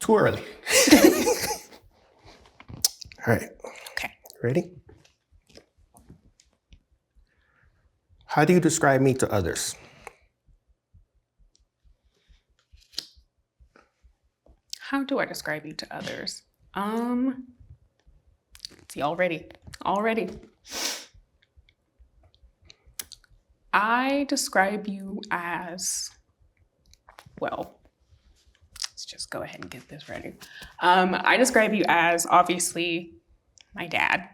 Too early. All right. Okay. Ready? How do you describe me to others? How do I describe you to others? See, already. I describe you as, well, let's just go ahead and get this ready. I describe you as, obviously, my dad.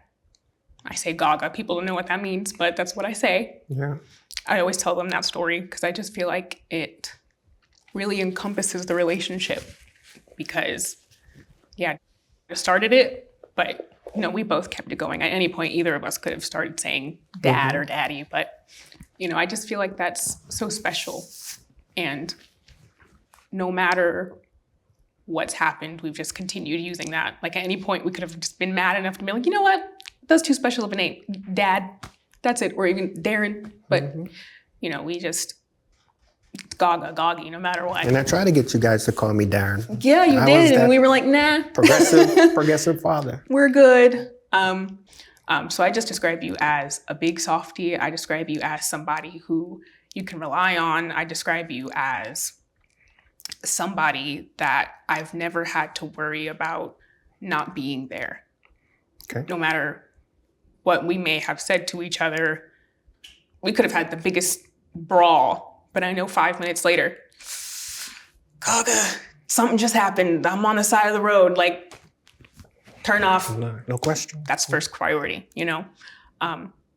I say Gaga. People don't know what that means, but that's what I say. Yeah. I always tell them that story because I just feel like it really encompasses the relationship because, yeah, I started it, but, we both kept it going. At any point, either of us could have started saying dad or daddy, but, I just feel like that's so special. And no matter what's happened, we've just continued using that. Like at any point, we could have just been mad enough to be like, you know what? That's too special of a name. Dad, that's it. Or even Daren. But, we just, it's Gaga, Goggy, no matter what. And I try to get you guys to call me Daren. Yeah, you did. And we were like, nah. Progressive father. We're good. So I just describe you as a big softie. I describe you as somebody who you can rely on. I describe you as somebody that I've never had to worry about not being there. Okay. No matter what we may have said to each other, we could have had the biggest brawl, but I know 5 minutes later, Gaga, something just happened. I'm on the side of the road, like, turn off. No question. That's first priority,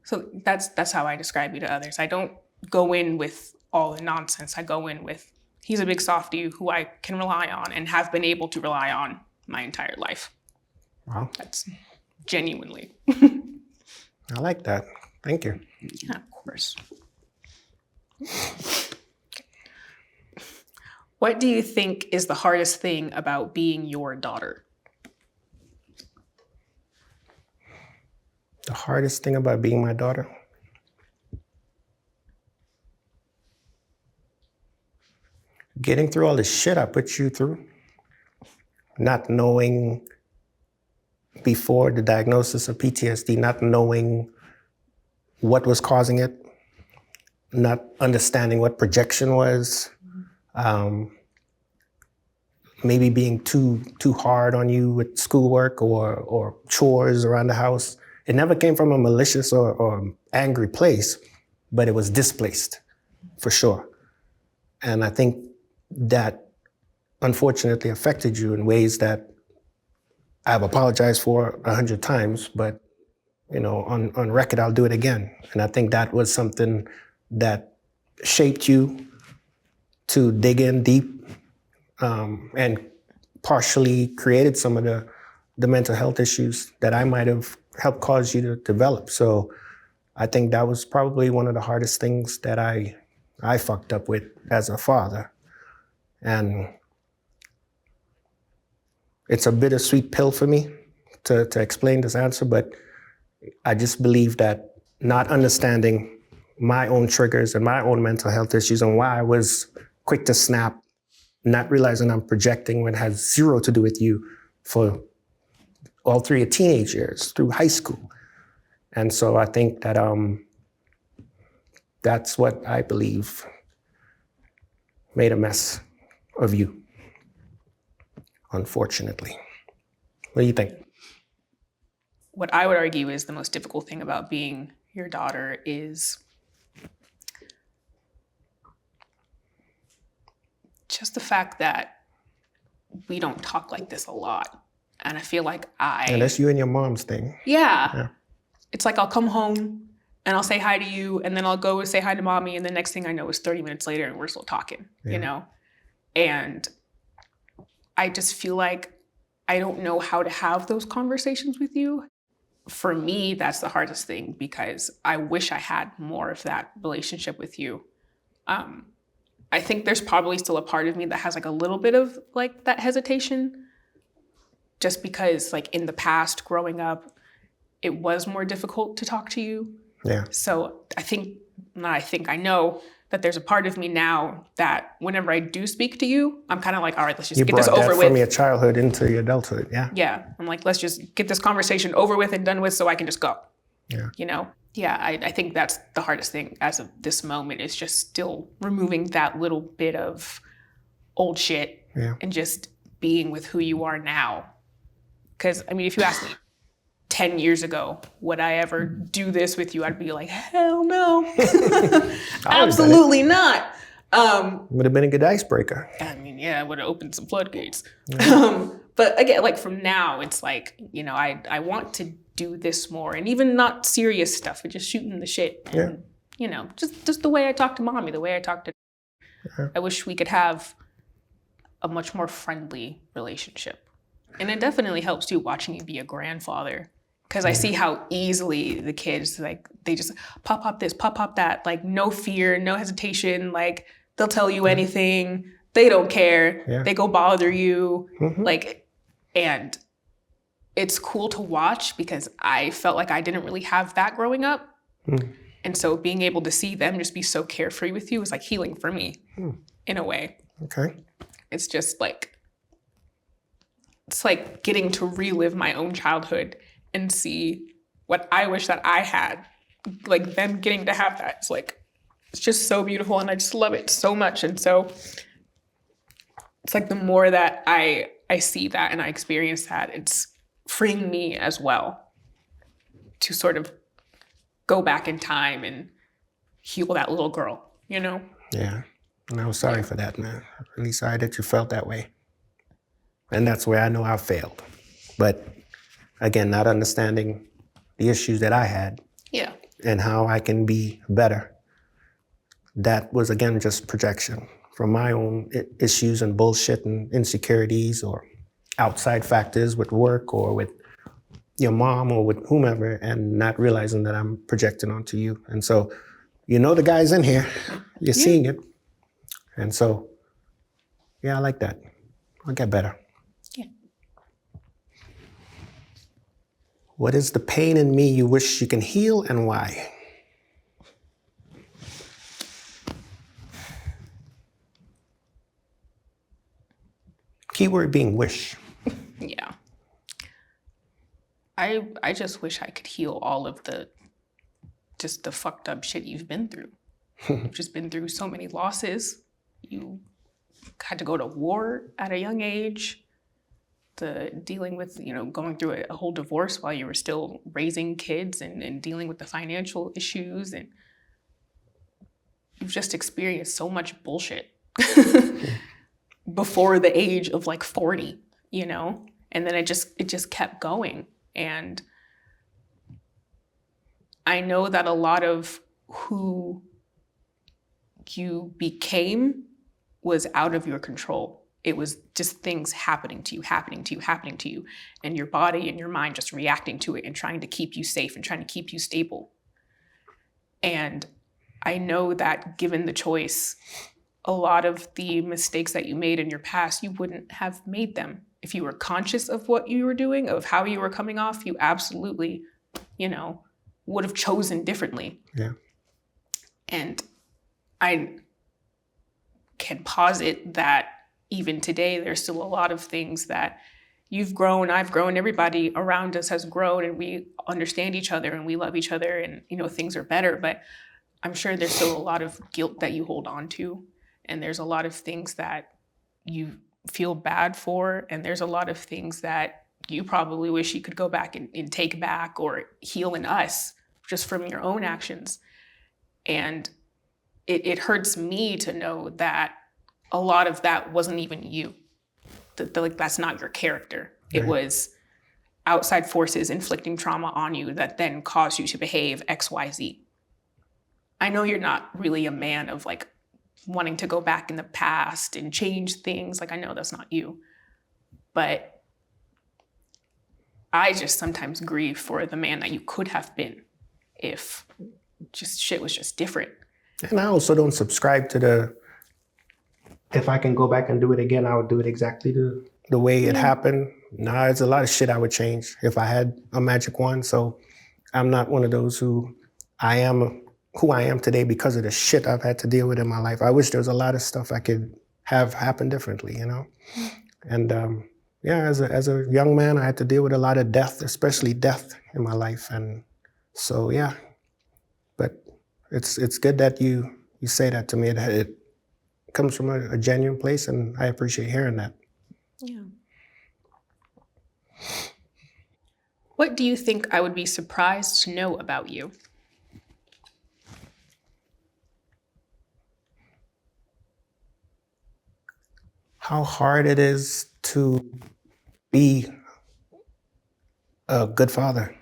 So that's how I describe you to others. I don't go in with all the nonsense. I go in with, he's a big softie who I can rely on and have been able to rely on my entire life. Wow. That's genuinely. I like that. Thank you. Yeah, of course. What do you think is the hardest thing about being your daughter? The hardest thing about being my daughter? Getting through all the shit I put you through. Not knowing before the diagnosis of PTSD, not knowing what was causing it, not understanding what projection was, maybe being too hard on you with schoolwork or chores around the house. It never came from a malicious or angry place, but it was displaced, for sure. And I think that unfortunately affected you in ways that I've apologized for 100 times, but on record, I'll do it again. And I think that was something that shaped you to dig in deep and partially created some of the mental health issues that I might have helped cause you to develop. So I think that was probably one of the hardest things that I fucked up with as a father. And it's a bittersweet pill for me to explain this answer, but I just believe that not understanding my own triggers and my own mental health issues and why I was quick to snap, not realizing I'm projecting when it has zero to do with you for all through your teenage years, through high school. And so I think that that's what I believe made a mess of you, unfortunately. What do you think? What I would argue is the most difficult thing about being your daughter is just the fact that we don't talk like this a lot. And I feel like And that's you and your mom's thing. Yeah. It's like I'll come home and I'll say hi to you, and then I'll go say hi to mommy, and the next thing I know is 30 minutes later and we're still talking, And I just feel like I don't know how to have those conversations with you. For me, that's the hardest thing because I wish I had more of that relationship with you. I think there's probably still a part of me that has like a little bit of like that hesitation just because like in the past growing up, it was more difficult to talk to you. Yeah. So I know that there's a part of me now that whenever I do speak to you, I'm kind of like, all right, let's just You get this brought over that from with. your childhood into your adulthood, yeah? Yeah. I'm like, let's just get this conversation over with and done with so I can just go. Yeah. You know? Yeah, I think that's the hardest thing as of this moment is just still removing that little bit of old shit and just being with who you are now. Because, I mean, if you ask me 10 years ago, would I ever do this with you? I'd be like, hell no. Absolutely not. Would have been a good icebreaker. I mean, yeah, I would have opened some floodgates. Yeah. But again, like from now, it's like, you know, I want to do this more, and even not serious stuff, but just shooting the shit. And, you know, just the way I talk to mommy, the way I talk to. I wish we could have a much more friendly relationship. And it definitely helps too, watching you be a grandfather. Because I see how easily the kids, like, they just pop this, pop that, like no fear, no hesitation, like they'll tell you anything. They don't care. Yeah. They go bother you. Like, and it's cool to watch because I felt like I didn't really have that growing up. And so being able to see them just be so carefree with you was like healing for me in a way. Okay. It's just like, it's like getting to relive my own childhood and see what I wish that I had, like them getting to have that. It's like, it's just so beautiful and I just love it so much. And so it's like the more that I see that and I experience that, it's freeing me as well to sort of go back in time and heal that little girl, you know? Yeah. And I'm sorry for that, man. I'm really sorry that you felt that way. And that's where I know I failed. But again, not understanding the issues that I had and how I can be better. That was, again, just projection from my own issues and bullshit and insecurities or outside factors with work or with your mom or with whomever, and not realizing that I'm projecting onto you. And so, you know, the guy's in here, you're seeing it. And so, yeah, I like that. I'll get better. Yeah. What is the pain in me you wish you can heal and why? Keyword being wish. Yeah. I just wish I could heal all of the fucked up shit you've been through. You've just been through so many losses. You had to go to war at a young age. Dealing with, you know, going through a whole divorce while you were still raising kids and dealing with the financial issues. And you've just experienced so much bullshit before the age of like 40, you know? And then it just kept going. And I know that a lot of who you became was out of your control. It was just things happening to you, and your body and your mind just reacting to it and trying to keep you safe and trying to keep you stable. And I know that given the choice, a lot of the mistakes that you made in your past, you wouldn't have made them. If you were conscious of what you were doing, of how you were coming off, you absolutely, you know, would have chosen differently. Yeah. And I can posit that even today, there's still a lot of things that you've grown, I've grown, everybody around us has grown, and we understand each other and we love each other, and, you know, things are better. But I'm sure there's still a lot of guilt that you hold on to. And there's a lot of things that you feel bad for. And there's a lot of things that you probably wish you could go back and take back or heal in us just from your own actions. And it hurts me to know that a lot of that wasn't even you. Like, that's not your character. Right. It was outside forces inflicting trauma on you that then caused you to behave X, Y, Z. I know you're not really a man of like wanting to go back in the past and change things. Like, I know that's not you. But I just sometimes grieve for the man that you could have been if just shit was just different. And I also don't subscribe to if I can go back and do it again, I would do it exactly the way it happened. Nah, it's a lot of shit I would change if I had a magic wand. So I'm not one of those who, I am who I am today because of the shit I've had to deal with in my life. I wish there was a lot of stuff I could have happen differently, you know? And yeah, as a young man, I had to deal with a lot of death, especially death in my life. And so, yeah, but it's good that you say that to me. It comes from a genuine place, and I appreciate hearing that. Yeah. What do you think I would be surprised to know about you? How hard it is to be a good father,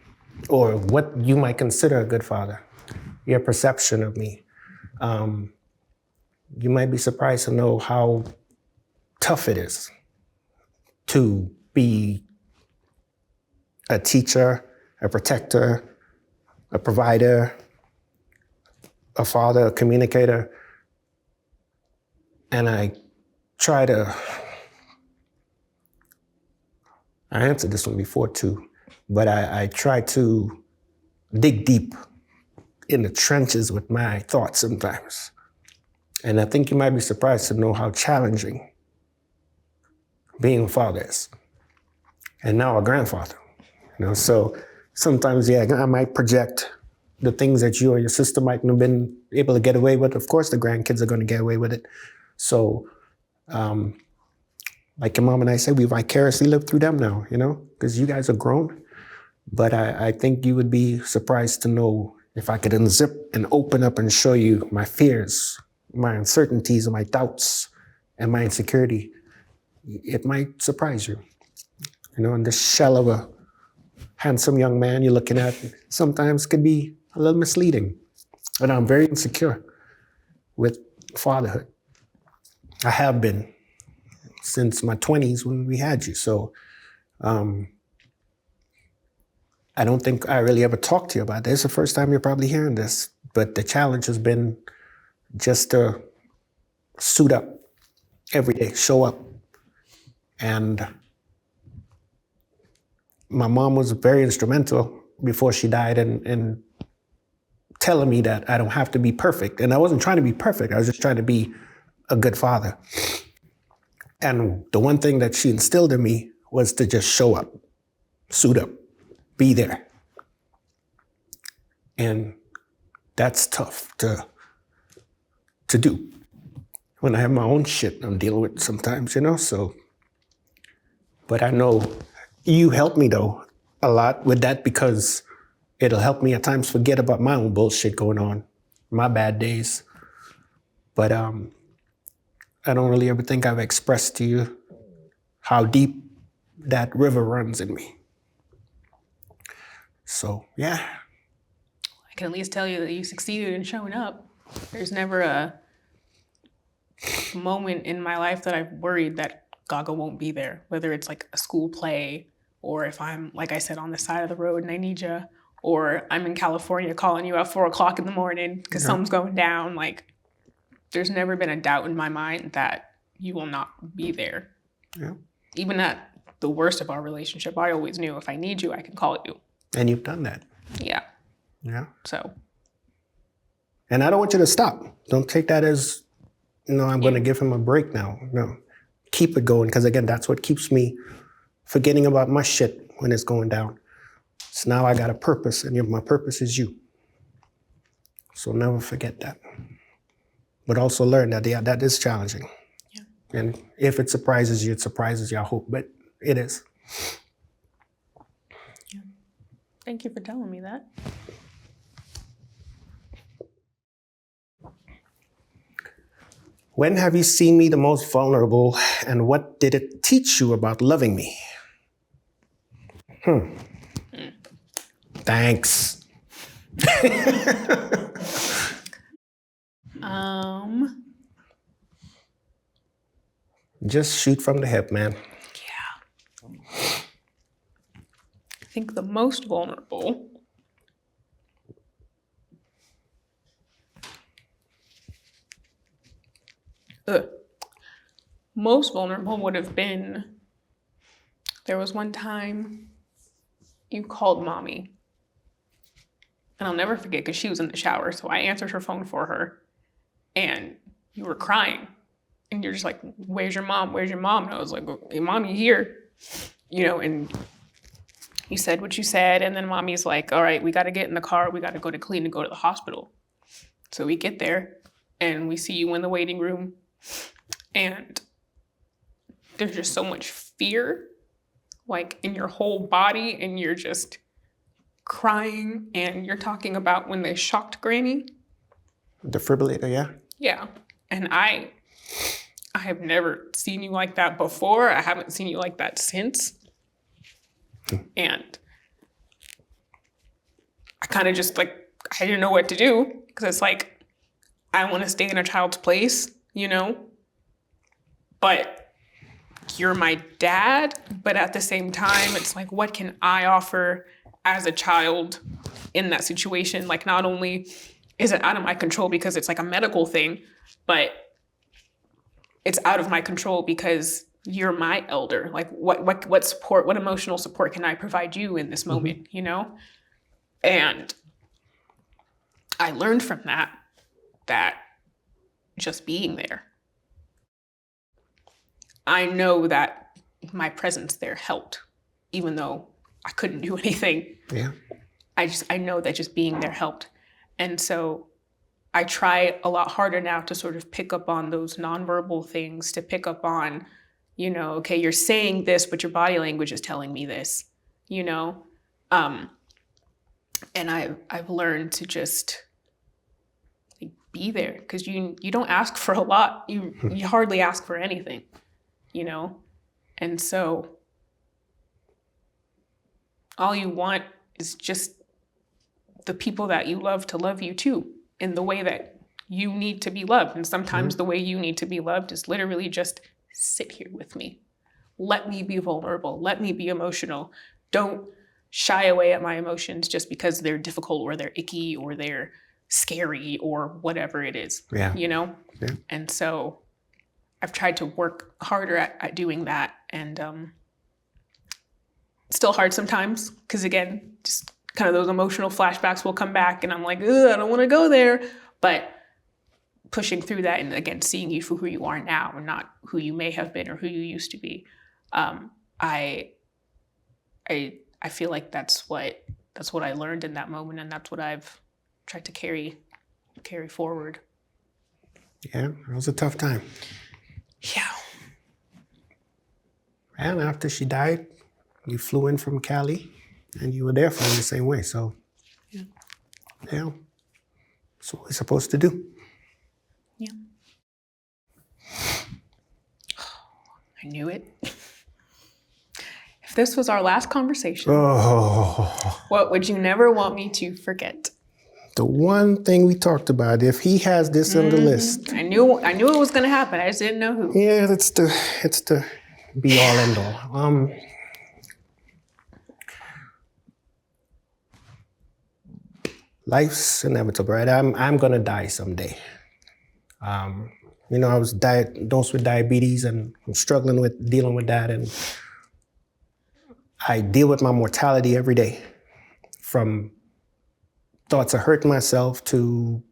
or what you might consider a good father, your perception of me. You might be surprised to know how tough it is to be a teacher, a protector, a provider, a father, a communicator. And I answered this one before too, but I try to dig deep in the trenches with my thoughts sometimes. And I think you might be surprised to know how challenging being a father is. And now a grandfather, you know, so sometimes, yeah, I might project the things that you or your sister might have been able to get away with. Of course, the grandkids are going to get away with it. So, like your mom and I said, we vicariously live through them now, you know, because you guys are grown. But I think you would be surprised to know if I could unzip and open up and show you my fears, my uncertainties, and my doubts, and my insecurity. It might surprise you. You know, in this shell of a handsome young man you're looking at sometimes can be a little misleading. And I'm very insecure with fatherhood. I have been since my 20s when we had you. So I don't think I really ever talked to you about this. It's the first time you're probably hearing this. But the challenge has been just to suit up every day, show up. And my mom was very instrumental before she died in telling me that I don't have to be perfect. And I wasn't trying to be perfect. I was just trying to be a good father. And the one thing that she instilled in me was to just show up, suit up, be there. And that's tough to do when I have my own shit I'm dealing with sometimes, you know, so. But I know you help me, though, a lot with that because it'll help me at times forget about my own bullshit going on, my bad days. But I don't really ever think I've expressed to you how deep that river runs in me. So, yeah. I can at least tell you that you succeeded in showing up. There's never a moment in my life that I've worried that Gaga won't be there, whether it's like a school play or if I'm, like I said, on the side of the road and I need you, or I'm in California calling you at 4 o'clock in the morning because something's going down. Like, there's never been a doubt in my mind that you will not be there. Yeah. Even at the worst of our relationship, I always knew if I need you, I can call you. And you've done that. Yeah. Yeah. So. And I don't want you to stop. Don't take that as, no, I'm going to give him a break now. No. Keep it going, because again, that's what keeps me forgetting about my shit when it's going down. So now I got a purpose, and my purpose is you. So never forget that. But also learn that, yeah, that is challenging. Yeah. And if it surprises you, I hope, but it is. Yeah. Thank you for telling me that. When have you seen me the most vulnerable, and what did it teach you about loving me? Thanks. Just shoot from the hip, man. Yeah. I think the most vulnerable would have been, there was one time you called mommy And I'll never forget because she was in the shower. So I answered her phone for her and you were crying. And you're just like, where's your mom? Where's your mom? And I was like, hey, Mommy, here. And you said what you said. And then Mommy's like, all right, we got to get in the car. We got to go to clean and go to the hospital. So we get there and we see you in the waiting room. And there's just so much fear, like in your whole body. And you're just crying. And you're talking about when they shocked Granny. Defibrillator, yeah? Yeah. And I have never seen you like that before. I haven't seen you like that since. And I kind of just like, I didn't know what to do because it's like, I want to stay in a child's place, but you're my dad. But at the same time, it's like, what can I offer as a child in that situation? Like, not only is it out of my control because it's like a medical thing, but it's out of my control because you're my elder. Like what support, what emotional support can I provide you in this moment, And I learned from that just being there. I know that my presence there helped, even though I couldn't do anything. Yeah. I know that just being there helped. And so I try a lot harder now to sort of pick up on those nonverbal things, to pick up on, okay, you're saying this, but your body language is telling me this, And I've learned to just be there because you don't ask for a lot. You hardly ask for anything, And so all you want is just the people that you love to love you too, in the way that you need to be loved. And sometimes the way you need to be loved is literally just sit here with me. Let me be vulnerable. Let me be emotional. Don't shy away at my emotions just because they're difficult or they're icky or they're scary or whatever it is, Yeah. And so I've tried to work harder at doing that. And it's still hard sometimes because, again, just kind of those emotional flashbacks will come back and I'm like, I don't want to go there. But pushing through that and, again, seeing you for who you are now and not who you may have been or who you used to be, I feel like that's what I learned in that moment, and that's what I've tried to carry forward. Yeah, it was a tough time. Yeah. And after she died, you flew in from Cali, and you were there for her the same way. So, yeah, that's what we're supposed to do. Yeah. I knew it. If this was our last conversation, what would you never want me to forget? The one thing we talked about, if he has this on the list. I knew it was going to happen. I just didn't know who. Yeah, it's the be all end all. Life's inevitable, right? I'm gonna die someday. I was diagnosed with diabetes and I'm struggling with dealing with that, and I deal with my mortality every day, from thoughts of hurting myself to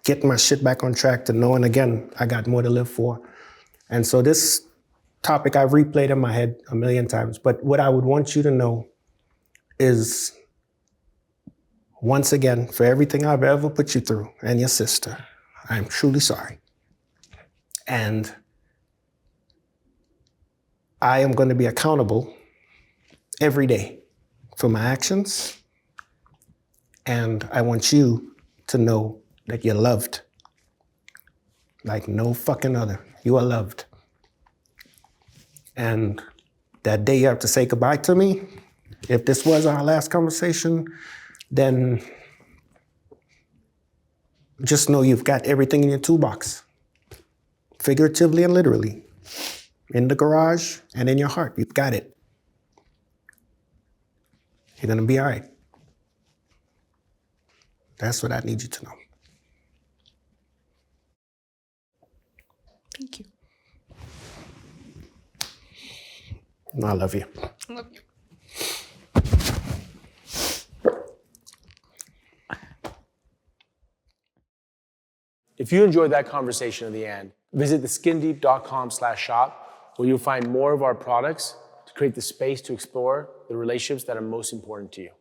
getting my shit back on track to knowing, again, I got more to live for. And so this topic I've replayed in my head a million times, but what I would want you to know is, once again, for everything I've ever put you through and your sister, I'm truly sorry. And I am going to be accountable every day for my actions. And I want you to know that you're loved. Like no fucking other. You are loved. And that day you have to say goodbye to me, if this was our last conversation, then just know you've got everything in your toolbox, figuratively and literally, in the garage and in your heart. You've got it. You're going to be all right. That's what I need you to know. Thank you. I love you. I love you. If you enjoyed that conversation in the end, visit theskindeep.com/shop, where you'll find more of our products to create the space to explore the relationships that are most important to you.